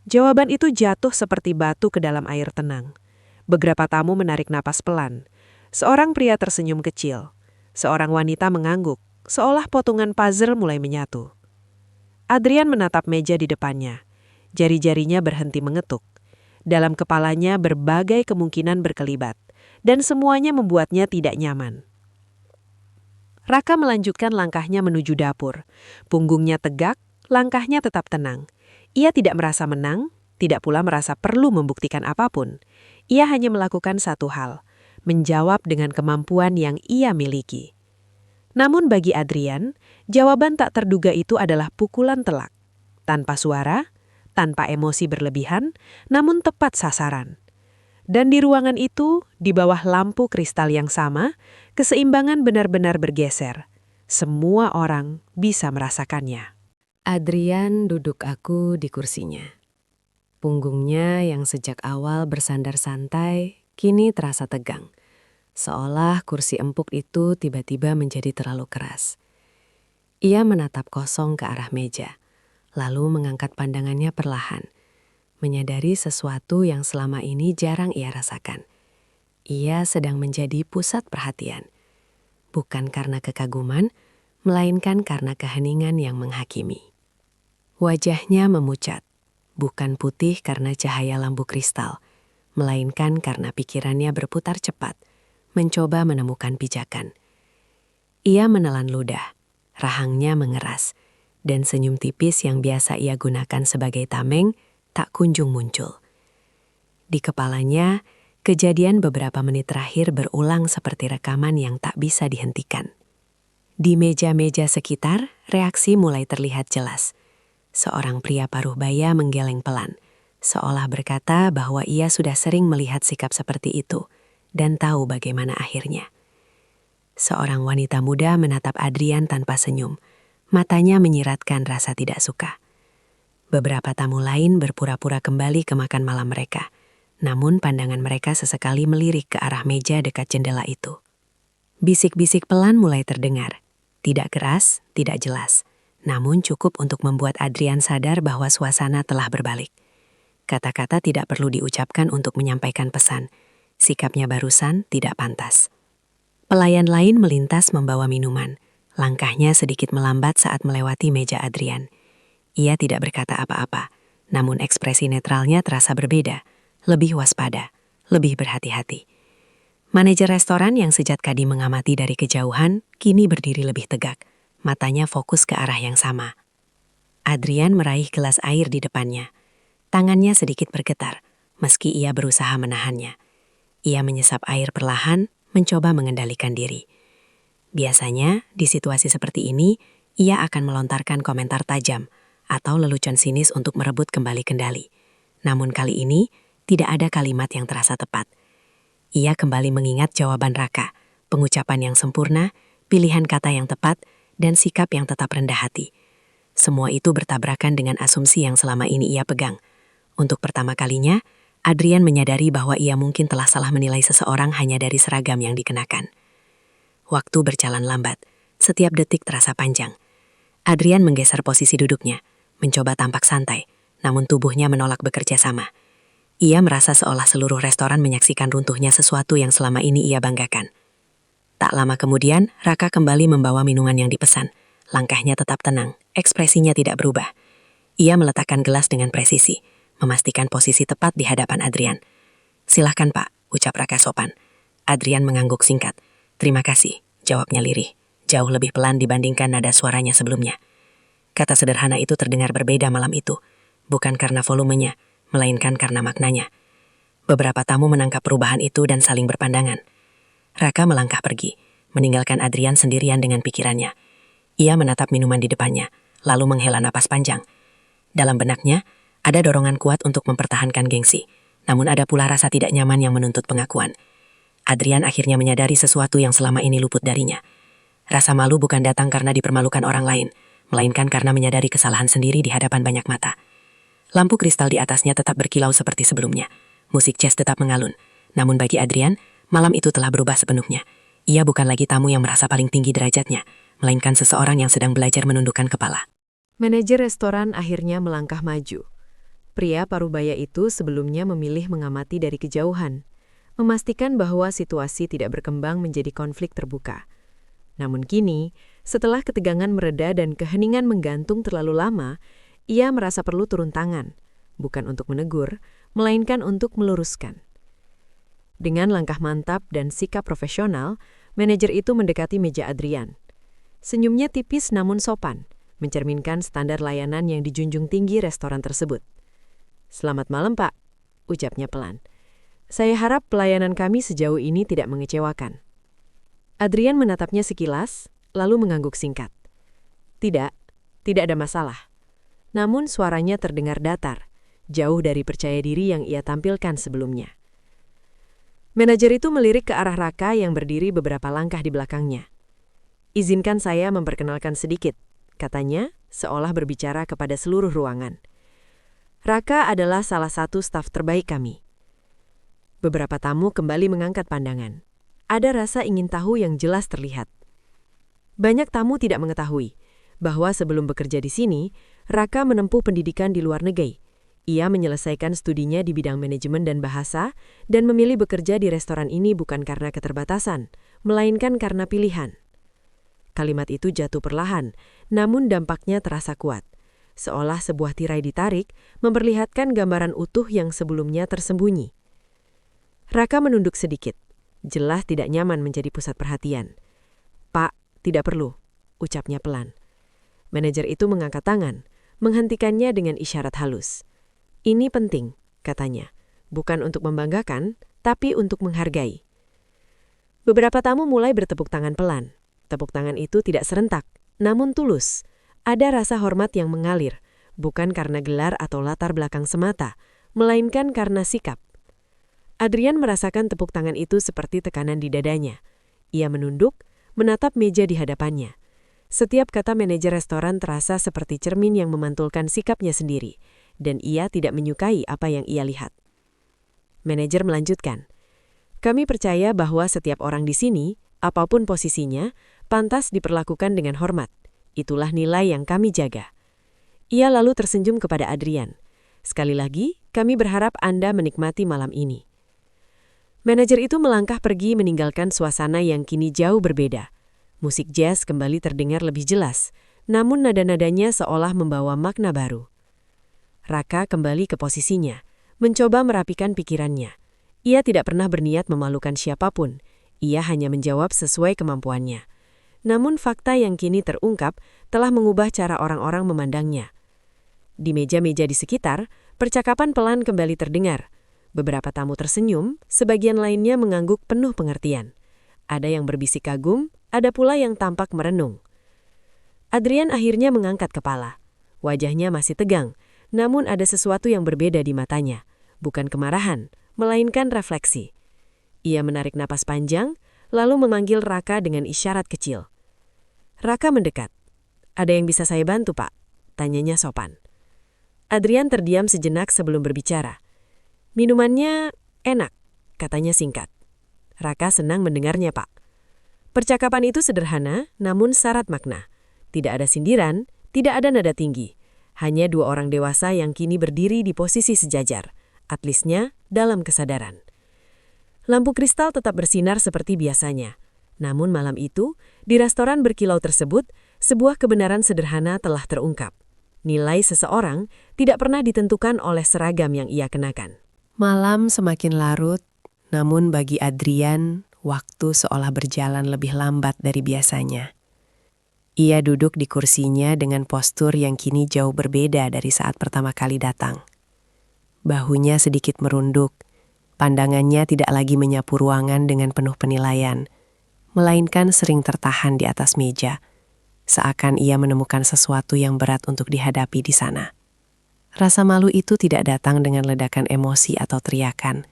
Jawaban itu jatuh seperti batu ke dalam air tenang. Beberapa tamu menarik napas pelan. Seorang pria tersenyum kecil. Seorang wanita mengangguk, seolah potongan puzzle mulai menyatu. Adrian menatap meja di depannya. Jari-jarinya berhenti mengetuk. Dalam kepalanya berbagai kemungkinan berkelibat, dan semuanya membuatnya tidak nyaman. Raka melanjutkan langkahnya menuju dapur. Punggungnya tegak, langkahnya tetap tenang. Ia tidak merasa menang, tidak pula merasa perlu membuktikan apapun. Ia hanya melakukan satu hal, menjawab dengan kemampuan yang ia miliki. Namun bagi Adrian, jawaban tak terduga itu adalah pukulan telak. Tanpa suara, tanpa emosi berlebihan, namun tepat sasaran. Dan di ruangan itu, di bawah lampu kristal yang sama, keseimbangan benar-benar bergeser. Semua orang bisa merasakannya. Adrian duduk aku di kursinya. Punggungnya yang sejak awal bersandar santai, kini terasa tegang. Seolah kursi empuk itu tiba-tiba menjadi terlalu keras. Ia menatap kosong ke arah meja, lalu mengangkat pandangannya perlahan, menyadari sesuatu yang selama ini jarang ia rasakan. Ia sedang menjadi pusat perhatian, bukan karena kekaguman, melainkan karena keheningan yang menghakimi. Wajahnya memucat, bukan putih karena cahaya lampu kristal, melainkan karena pikirannya berputar cepat, mencoba menemukan pijakan. Ia menelan ludah, rahangnya mengeras, dan senyum tipis yang biasa ia gunakan sebagai tameng tak kunjung muncul. Di kepalanya, kejadian beberapa menit terakhir berulang seperti rekaman yang tak bisa dihentikan. Di meja-meja sekitar, reaksi mulai terlihat jelas. Seorang pria paruh baya menggeleng pelan, seolah berkata bahwa ia sudah sering melihat sikap seperti itu dan tahu bagaimana akhirnya. Seorang wanita muda menatap Adrian tanpa senyum. Matanya menyiratkan rasa tidak suka. Beberapa tamu lain berpura-pura kembali ke makan malam mereka. Namun pandangan mereka sesekali melirik ke arah meja dekat jendela itu. Bisik-bisik pelan mulai terdengar. Tidak keras, tidak jelas. Namun cukup untuk membuat Adrian sadar bahwa suasana telah berbalik. Kata-kata tidak perlu diucapkan untuk menyampaikan pesan. Sikapnya barusan tidak pantas. Pelayan lain melintas membawa minuman. Langkahnya sedikit melambat saat melewati meja Adrian. Ia tidak berkata apa-apa, namun ekspresi netralnya terasa berbeda, lebih waspada, lebih berhati-hati. Manajer restoran yang sejak tadi mengamati dari kejauhan, kini berdiri lebih tegak. Matanya fokus ke arah yang sama. Adrian meraih gelas air di depannya. Tangannya sedikit bergetar, meski ia berusaha menahannya. Ia menyesap air perlahan, mencoba mengendalikan diri. Biasanya, di situasi seperti ini, ia akan melontarkan komentar tajam atau lelucon sinis untuk merebut kembali kendali. Namun kali ini, tidak ada kalimat yang terasa tepat. Ia kembali mengingat jawaban Raka, pengucapan yang sempurna, pilihan kata yang tepat, dan sikap yang tetap rendah hati. Semua itu bertabrakan dengan asumsi yang selama ini ia pegang. Untuk pertama kalinya, Adrian menyadari bahwa ia mungkin telah salah menilai seseorang hanya dari seragam yang dikenakan. Waktu berjalan lambat, setiap detik terasa panjang. Adrian menggeser posisi duduknya, mencoba tampak santai, namun tubuhnya menolak bekerja sama. Ia merasa seolah seluruh restoran menyaksikan runtuhnya sesuatu yang selama ini ia banggakan. Tak lama kemudian, Raka kembali membawa minuman yang dipesan. Langkahnya tetap tenang, ekspresinya tidak berubah. Ia meletakkan gelas dengan presisi, memastikan posisi tepat di hadapan Adrian. "Silahkan, Pak," ucap Raka sopan. Adrian mengangguk singkat. "Terima kasih," jawabnya lirih, jauh lebih pelan dibandingkan nada suaranya sebelumnya. Kata sederhana itu terdengar berbeda malam itu, bukan karena volumenya, melainkan karena maknanya. Beberapa tamu menangkap perubahan itu dan saling berpandangan. Raka melangkah pergi, meninggalkan Adrian sendirian dengan pikirannya. Ia menatap minuman di depannya, lalu menghela napas panjang. Dalam benaknya, ada dorongan kuat untuk mempertahankan gengsi. Namun ada pula rasa tidak nyaman yang menuntut pengakuan. Adrian akhirnya menyadari sesuatu yang selama ini luput darinya. Rasa malu bukan datang karena dipermalukan orang lain, melainkan karena menyadari kesalahan sendiri di hadapan banyak mata. Lampu kristal di atasnya tetap berkilau seperti sebelumnya. Musik jazz tetap mengalun. Namun bagi Adrian, malam itu telah berubah sepenuhnya. Ia bukan lagi tamu yang merasa paling tinggi derajatnya, melainkan seseorang yang sedang belajar menundukkan kepala. Manajer restoran akhirnya melangkah maju. Pria parubaya itu sebelumnya memilih mengamati dari kejauhan, memastikan bahwa situasi tidak berkembang menjadi konflik terbuka. Namun kini, setelah ketegangan mereda dan keheningan menggantung terlalu lama, ia merasa perlu turun tangan, bukan untuk menegur, melainkan untuk meluruskan. Dengan langkah mantap dan sikap profesional, manajer itu mendekati meja Adrian. Senyumnya tipis namun sopan, mencerminkan standar layanan yang dijunjung tinggi restoran tersebut. "Selamat malam, Pak," ucapnya pelan. "Saya harap pelayanan kami sejauh ini tidak mengecewakan." Adrian menatapnya sekilas, lalu mengangguk singkat. Tidak ada masalah." Namun suaranya terdengar datar, jauh dari percaya diri yang ia tampilkan sebelumnya. Manajer itu melirik ke arah Raka yang berdiri beberapa langkah di belakangnya. "Izinkan saya memperkenalkan sedikit," katanya, seolah berbicara kepada seluruh ruangan. "Raka adalah salah satu staf terbaik kami." Beberapa tamu kembali mengangkat pandangan. Ada rasa ingin tahu yang jelas terlihat. Banyak tamu tidak mengetahui bahwa sebelum bekerja di sini, Raka menempuh pendidikan di luar negeri. Ia menyelesaikan studinya di bidang manajemen dan bahasa dan memilih bekerja di restoran ini bukan karena keterbatasan, melainkan karena pilihan. Kalimat itu jatuh perlahan, namun dampaknya terasa kuat. Seolah sebuah tirai ditarik, memperlihatkan gambaran utuh yang sebelumnya tersembunyi. Raka menunduk sedikit. Jelas tidak nyaman menjadi pusat perhatian. "Pak, tidak perlu," ucapnya pelan. Manajer itu mengangkat tangan, menghentikannya dengan isyarat halus. "Ini penting," katanya. "Bukan untuk membanggakan, tapi untuk menghargai." Beberapa tamu mulai bertepuk tangan pelan. Tepuk tangan itu tidak serentak, namun tulus. Ada rasa hormat yang mengalir, bukan karena gelar atau latar belakang semata, melainkan karena sikap. Adrian merasakan tepuk tangan itu seperti tekanan di dadanya. Ia menunduk, menatap meja di hadapannya. Setiap kata manajer restoran terasa seperti cermin yang memantulkan sikapnya sendiri, dan ia tidak menyukai apa yang ia lihat. Manajer melanjutkan, "Kami percaya bahwa setiap orang di sini, apapun posisinya, pantas diperlakukan dengan hormat. Itulah nilai yang kami jaga." Ia lalu tersenyum kepada Adrian. "Sekali lagi, kami berharap Anda menikmati malam ini." Manajer itu melangkah pergi meninggalkan suasana yang kini jauh berbeda. Musik jazz kembali terdengar lebih jelas, namun nada-nadanya seolah membawa makna baru. Raka kembali ke posisinya, mencoba merapikan pikirannya. Ia tidak pernah berniat memalukan siapapun, ia hanya menjawab sesuai kemampuannya. Namun fakta yang kini terungkap telah mengubah cara orang-orang memandangnya. Di meja-meja di sekitar, percakapan pelan kembali terdengar. Beberapa tamu tersenyum, sebagian lainnya mengangguk penuh pengertian. Ada yang berbisik kagum, ada pula yang tampak merenung. Adrian akhirnya mengangkat kepala. Wajahnya masih tegang, namun ada sesuatu yang berbeda di matanya. Bukan kemarahan, melainkan refleksi. Ia menarik napas panjang, lalu memanggil Raka dengan isyarat kecil. Raka mendekat. "Ada yang bisa saya bantu, Pak?" tanyanya sopan. Adrian terdiam sejenak sebelum berbicara. "Minumannya enak," katanya singkat. Raka senang mendengarnya, Pak. Percakapan itu sederhana, namun syarat makna. Tidak ada sindiran, tidak ada nada tinggi. Hanya dua orang dewasa yang kini berdiri di posisi sejajar, atlisnya dalam kesadaran. Lampu kristal tetap bersinar seperti biasanya. Namun malam itu, di restoran berkilau tersebut, sebuah kebenaran sederhana telah terungkap. Nilai seseorang tidak pernah ditentukan oleh seragam yang ia kenakan. Malam semakin larut, namun bagi Adrian, waktu seolah berjalan lebih lambat dari biasanya. Ia duduk di kursinya dengan postur yang kini jauh berbeda dari saat pertama kali datang. Bahunya sedikit merunduk, pandangannya tidak lagi menyapu ruangan dengan penuh penilaian, melainkan sering tertahan di atas meja, seakan ia menemukan sesuatu yang berat untuk dihadapi di sana. Rasa malu itu tidak datang dengan ledakan emosi atau teriakan.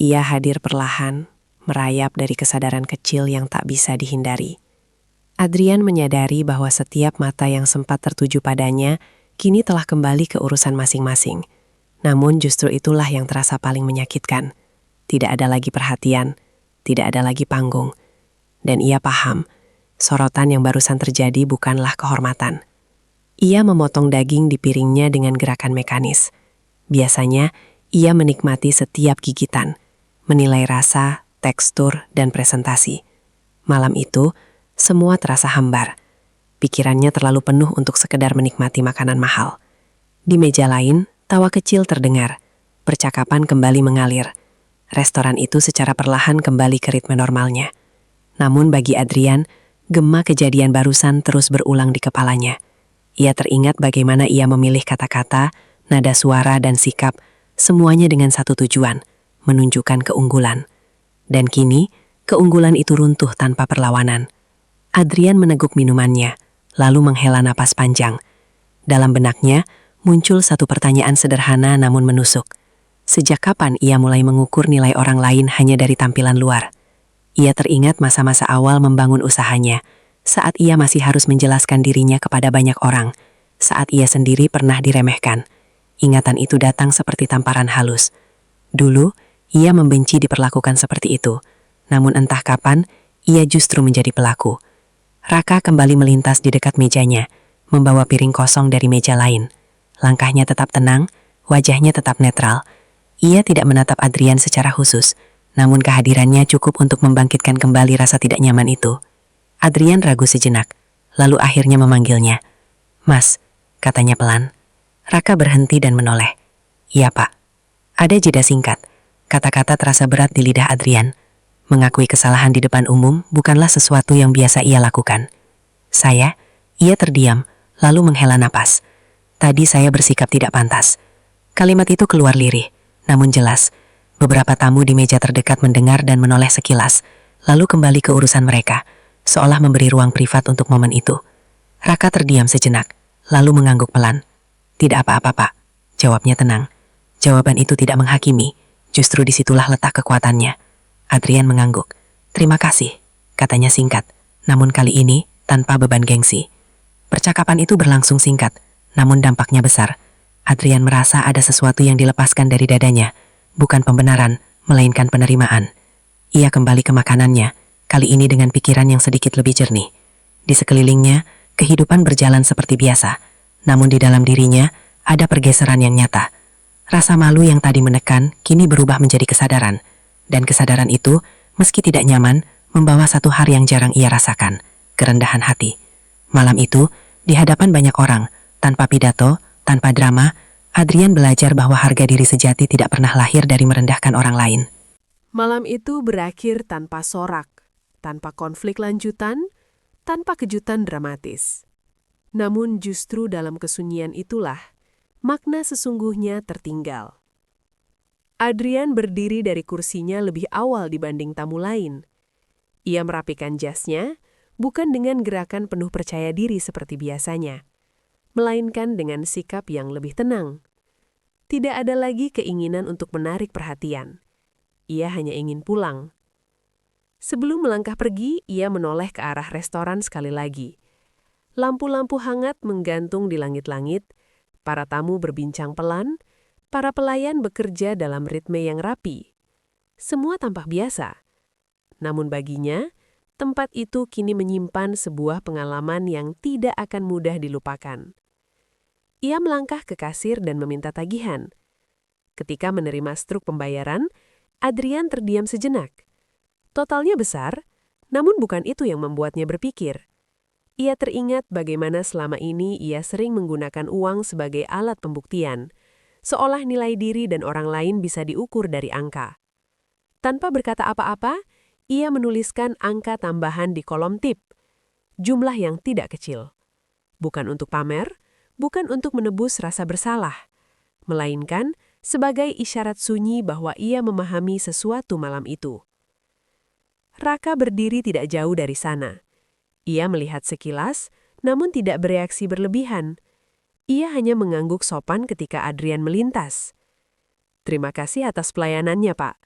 Ia hadir perlahan, merayap dari kesadaran kecil yang tak bisa dihindari. Adrian menyadari bahwa setiap mata yang sempat tertuju padanya kini telah kembali ke urusan masing-masing. Namun justru itulah yang terasa paling menyakitkan. Tidak ada lagi perhatian, tidak ada lagi panggung. Dan ia paham, sorotan yang barusan terjadi bukanlah kehormatan. Ia memotong daging di piringnya dengan gerakan mekanis. Biasanya, ia menikmati setiap gigitan, menilai rasa, tekstur, dan presentasi. Malam itu, semua terasa hambar. Pikirannya terlalu penuh untuk sekedar menikmati makanan mahal. Di meja lain, tawa kecil terdengar. Percakapan kembali mengalir. Restoran itu secara perlahan kembali ke ritme normalnya. Namun bagi Adrian, gema kejadian barusan terus berulang di kepalanya. Ia teringat bagaimana ia memilih kata-kata, nada suara, dan sikap, semuanya dengan satu tujuan, menunjukkan keunggulan. Dan kini, keunggulan itu runtuh tanpa perlawanan. Adrian meneguk minumannya, lalu menghela napas panjang. Dalam benaknya, muncul satu pertanyaan sederhana namun menusuk. Sejak kapan ia mulai mengukur nilai orang lain hanya dari tampilan luar? Ia teringat masa-masa awal membangun usahanya, saat ia masih harus menjelaskan dirinya kepada banyak orang, saat ia sendiri pernah diremehkan. Ingatan itu datang seperti tamparan halus. Dulu, ia membenci diperlakukan seperti itu. Namun entah kapan, ia justru menjadi pelaku. Raka kembali melintas di dekat mejanya, membawa piring kosong dari meja lain. Langkahnya tetap tenang, wajahnya tetap netral. Ia tidak menatap Adrian secara khusus, namun kehadirannya cukup untuk membangkitkan kembali rasa tidak nyaman itu. Adrian ragu sejenak, lalu akhirnya memanggilnya. "Mas," katanya pelan. Raka berhenti dan menoleh. "Iya, Pak." Ada jeda singkat. Kata-kata terasa berat di lidah Adrian. Mengakui kesalahan di depan umum bukanlah sesuatu yang biasa ia lakukan. Ia terdiam, lalu menghela napas. "Tadi saya bersikap tidak pantas." Kalimat itu keluar lirih, namun jelas. Beberapa tamu di meja terdekat mendengar dan menoleh sekilas, lalu kembali ke urusan mereka, seolah memberi ruang privat untuk momen itu. Raka terdiam sejenak, lalu mengangguk pelan. "Tidak apa-apa, Pak," jawabnya tenang. Jawaban itu tidak menghakimi, justru disitulah letak kekuatannya. Adrian mengangguk. "Terima kasih," katanya singkat, namun kali ini tanpa beban gengsi. Percakapan itu berlangsung singkat, namun dampaknya besar. Adrian merasa ada sesuatu yang dilepaskan dari dadanya, bukan pembenaran, melainkan penerimaan. Ia kembali ke makanannya, kali ini dengan pikiran yang sedikit lebih jernih. Di sekelilingnya, kehidupan berjalan seperti biasa, namun di dalam dirinya ada pergeseran yang nyata. Rasa malu yang tadi menekan kini berubah menjadi kesadaran, dan kesadaran itu, meski tidak nyaman, membawa satu hal yang jarang ia rasakan, kerendahan hati. Malam itu, di hadapan banyak orang, tanpa pidato, tanpa drama, Adrian belajar bahwa harga diri sejati tidak pernah lahir dari merendahkan orang lain. Malam itu berakhir tanpa sorak, tanpa konflik lanjutan, tanpa kejutan dramatis. Namun justru dalam kesunyian itulah, makna sesungguhnya tertinggal. Adrian berdiri dari kursinya lebih awal dibanding tamu lain. Ia merapikan jasnya, bukan dengan gerakan penuh percaya diri seperti biasanya, melainkan dengan sikap yang lebih tenang. Tidak ada lagi keinginan untuk menarik perhatian. Ia hanya ingin pulang. Sebelum melangkah pergi, ia menoleh ke arah restoran sekali lagi. Lampu-lampu hangat menggantung di langit-langit, para tamu berbincang pelan, para pelayan bekerja dalam ritme yang rapi. Semua tampak biasa. Namun baginya, tempat itu kini menyimpan sebuah pengalaman yang tidak akan mudah dilupakan. Ia melangkah ke kasir dan meminta tagihan. Ketika menerima struk pembayaran, Adrian terdiam sejenak. Totalnya besar, namun bukan itu yang membuatnya berpikir. Ia teringat bagaimana selama ini ia sering menggunakan uang sebagai alat pembuktian, seolah nilai diri dan orang lain bisa diukur dari angka. Tanpa berkata apa-apa, ia menuliskan angka tambahan di kolom tip, jumlah yang tidak kecil. Bukan untuk pamer, bukan untuk menebus rasa bersalah, melainkan sebagai isyarat sunyi bahwa ia memahami sesuatu malam itu. Raka berdiri tidak jauh dari sana. Ia melihat sekilas, namun tidak bereaksi berlebihan. Ia hanya mengangguk sopan ketika Adrian melintas. "Terima kasih atas pelayanannya, Pak,"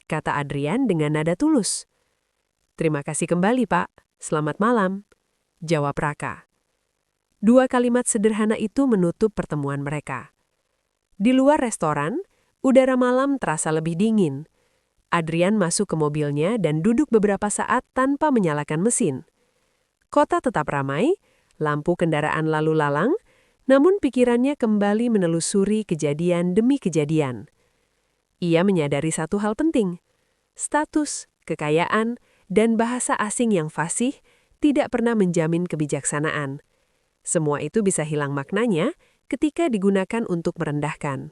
kata Adrian dengan nada tulus. "Terima kasih kembali, Pak. Selamat malam," jawab Raka. Dua kalimat sederhana itu menutup pertemuan mereka. Di luar restoran, udara malam terasa lebih dingin. Adrian masuk ke mobilnya dan duduk beberapa saat tanpa menyalakan mesin. Kota tetap ramai, lampu kendaraan lalu lalang, namun pikirannya kembali menelusuri kejadian demi kejadian. Ia menyadari satu hal penting: status, kekayaan, dan bahasa asing yang fasih tidak pernah menjamin kebijaksanaan. Semua itu bisa hilang maknanya ketika digunakan untuk merendahkan.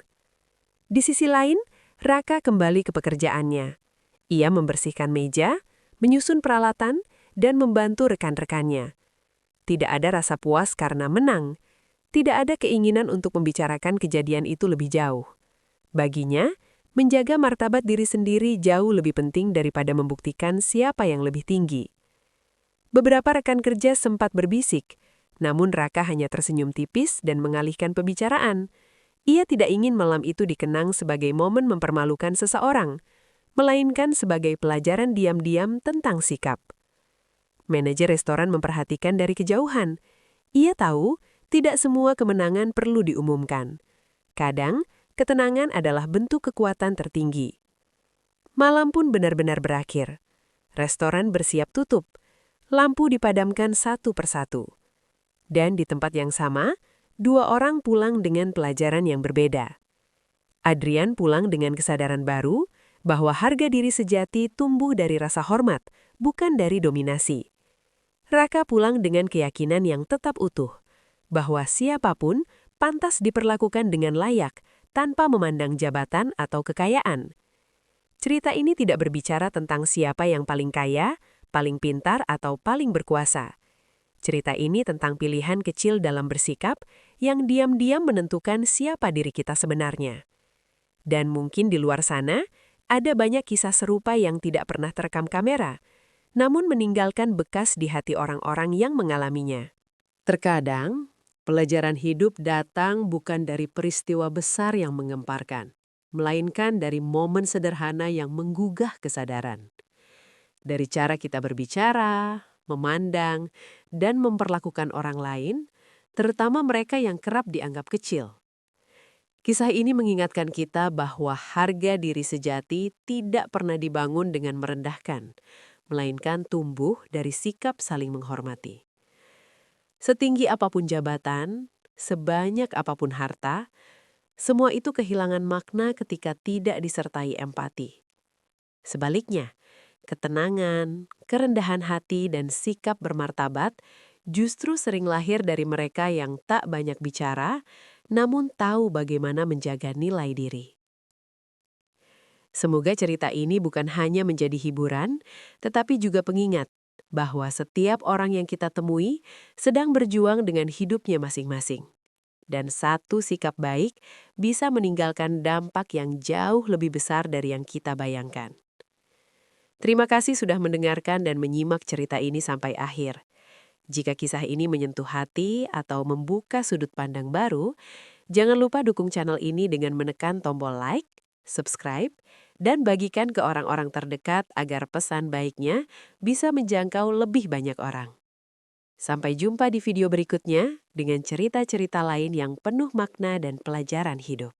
Di sisi lain, Raka kembali ke pekerjaannya. Ia membersihkan meja, menyusun peralatan, dan membantu rekan-rekannya. Tidak ada rasa puas karena menang. Tidak ada keinginan untuk membicarakan kejadian itu lebih jauh. Baginya, menjaga martabat diri sendiri jauh lebih penting daripada membuktikan siapa yang lebih tinggi. Beberapa rekan kerja sempat berbisik, namun Raka hanya tersenyum tipis dan mengalihkan pembicaraan. Ia tidak ingin malam itu dikenang sebagai momen mempermalukan seseorang, melainkan sebagai pelajaran diam-diam tentang sikap. Manajer restoran memperhatikan dari kejauhan. Ia tahu tidak semua kemenangan perlu diumumkan. Kadang, ketenangan adalah bentuk kekuatan tertinggi. Malam pun benar-benar berakhir. Restoran bersiap tutup. Lampu dipadamkan satu persatu. Dan di tempat yang sama, dua orang pulang dengan pelajaran yang berbeda. Adrian pulang dengan kesadaran baru bahwa harga diri sejati tumbuh dari rasa hormat, bukan dari dominasi. Raka pulang dengan keyakinan yang tetap utuh, bahwa siapapun pantas diperlakukan dengan layak tanpa memandang jabatan atau kekayaan. Cerita ini tidak berbicara tentang siapa yang paling kaya, paling pintar, atau paling berkuasa. Cerita ini tentang pilihan kecil dalam bersikap yang diam-diam menentukan siapa diri kita sebenarnya. Dan mungkin di luar sana, ada banyak kisah serupa yang tidak pernah terekam kamera, namun meninggalkan bekas di hati orang-orang yang mengalaminya. Terkadang, pelajaran hidup datang bukan dari peristiwa besar yang menggemparkan, melainkan dari momen sederhana yang menggugah kesadaran. Dari cara kita berbicara, memandang, dan memperlakukan orang lain, terutama mereka yang kerap dianggap kecil. Kisah ini mengingatkan kita bahwa harga diri sejati tidak pernah dibangun dengan merendahkan, melainkan tumbuh dari sikap saling menghormati. Setinggi apapun jabatan, sebanyak apapun harta, semua itu kehilangan makna ketika tidak disertai empati. Sebaliknya, ketenangan, kerendahan hati, dan sikap bermartabat justru sering lahir dari mereka yang tak banyak bicara, namun tahu bagaimana menjaga nilai diri. Semoga cerita ini bukan hanya menjadi hiburan, tetapi juga pengingat bahwa setiap orang yang kita temui sedang berjuang dengan hidupnya masing-masing. Dan satu sikap baik bisa meninggalkan dampak yang jauh lebih besar dari yang kita bayangkan. Terima kasih sudah mendengarkan dan menyimak cerita ini sampai akhir. Jika kisah ini menyentuh hati atau membuka sudut pandang baru, jangan lupa dukung channel ini dengan menekan tombol like, subscribe, dan bagikan ke orang-orang terdekat agar pesan baiknya bisa menjangkau lebih banyak orang. Sampai jumpa di video berikutnya dengan cerita-cerita lain yang penuh makna dan pelajaran hidup.